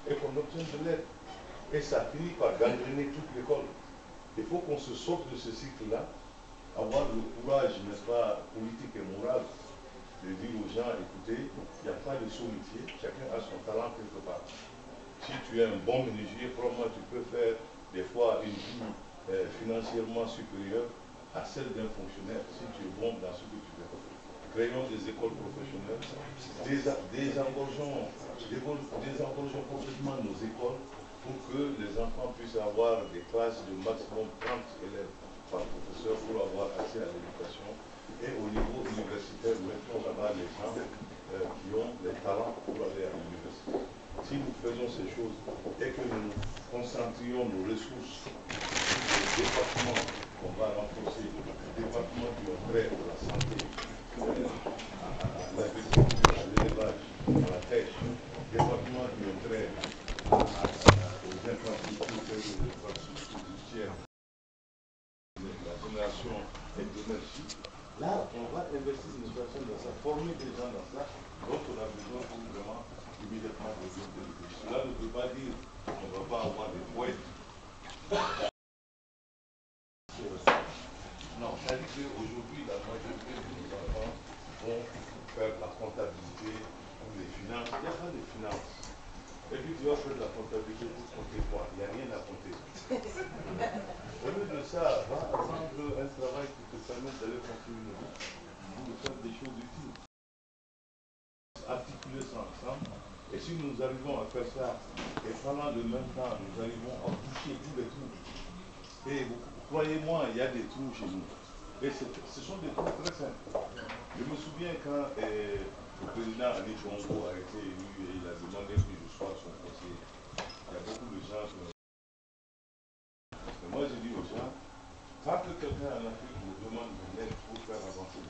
et qu'on obtienne de l'aide. Et ça finit par gangréner toute l'école. Il faut qu'on se sorte de ce cycle-là, avoir le courage, n'est-ce pas, politique et moral, de dire aux gens, écoutez, il n'y a pas de sous-métier, chacun a son talent quelque part. Si tu es un bon menuisier, probablement tu peux faire des fois une vie financièrement supérieure à celle d'un fonctionnaire, si tu es bon dans ce que tu fais. Créons des écoles professionnelles, désengorgeons complètement nos écoles pour que les enfants puissent avoir des classes de maximum 30 élèves par professeur pour avoir accès à l'éducation. Et au niveau universitaire, mettons là-bas les gens qui ont les talents pour aller à l'université. Si nous faisons ces choses et que nous concentrions nos ressources sur les départements qu'on va renforcer, les départements qui ont trait à la santé, à l'agriculture, à l'élevage, à la pêche, les départements qui ont trait aux infrastructures, les infrastructures routières, la génération d'énergie, là, on va investir une situation dans ça, former des gens dans ça, donc on a besoin pour vraiment immédiatement développer le pays. Cela ne veut pas dire qu'on ne va pas avoir des poètes. Non, ça dit qu'aujourd'hui, la majorité de nos enfants vont faire la comptabilité ou les finances. Il n'y a pas de finances. Et puis tu vas faire la comptabilité pour compter quoi? Il n'y a rien à compter. Au lieu de ça, va prendre un travail qui te permet d'aller construire une route ou de faire des choses utiles. Articuler ça ensemble. Et si nous arrivons à faire ça, et pendant le même temps, nous arrivons à boucher tous les trous. Et croyez-moi, il y a des trous chez nous. Et ce sont des trous très simples. Je me souviens quand le président Ali Bongo a été élu et il a demandé que je sois son conseiller. Il y a beaucoup de gens qui ont... Mais moi, je dis aux gens, quand quelqu'un en Afrique me demande de l'aide pour faire avancer